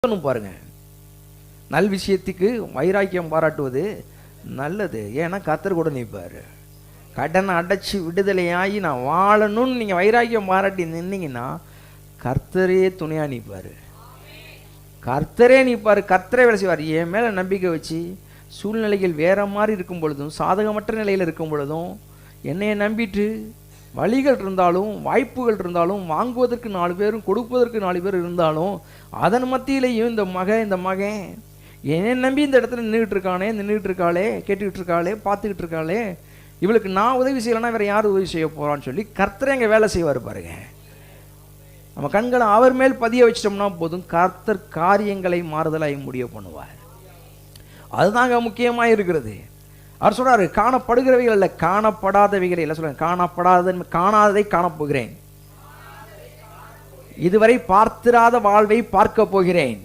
பாருங்க, நல் விஷயத்துக்கு வைராக்கியம் பாராட்டுவது நல்லது. ஏன்னா கர்த்தர் கூட நிற்பார். கடனை அடைச்சி விடுதலையாகி நான் வாழணும்னு நீங்கள் வைராக்கியம் பாராட்டி நின்னீங்கன்னா கர்த்தரே துணையாக நிற்பார். கர்த்தரே நிற்பார், கர்த்தரே வேலை செய்வார். என் மேலே நம்பிக்கை வச்சு சூழ்நிலைகள் வேற மாதிரி இருக்கும் பொழுதும், சாதகமற்ற நிலையில் இருக்கும் பொழுதும், என்னையை நம்பிட்டு வழிகள் இருந்தாலும், வாய்ப்புகள் இருந்தாலும், வாங்குவதற்கு 4 பேரும் கொடுப்பதற்கு 4 பேர் இருந்தாலும், அதன் மத்தியிலையும் இந்த மகன் என்னை நம்பி இந்த இடத்துல நின்றுட்டு இருக்காளே, கேட்டுக்கிட்டு இருக்காளே, பார்த்துக்கிட்டு இருக்காளே, இவளுக்கு நான் உதவி செய்யலைன்னா வேற யார் உதவி செய்ய போகிறான்னு சொல்லி கர்த்தரை எங்கே வேலை செய்வார் பாருங்க. நம்ம கண்களை அவர் மேல் பதிய வச்சிட்டோம்னா போதும், கர்த்தர் காரியங்களை மாறுதலாய் முடிய பண்ணுவார். அதுதாங்க முக்கியமாக இருக்கிறது. அவர் சொல்றாரு, காணப்படுகிறவைகள் அல்ல காணப்படாதவைகளை இல்லை சொல்றாங்க. காணாததை காணப்போகிறேன், இதுவரை பார்த்திராத வாழ்வை பார்க்க போகிறேன்.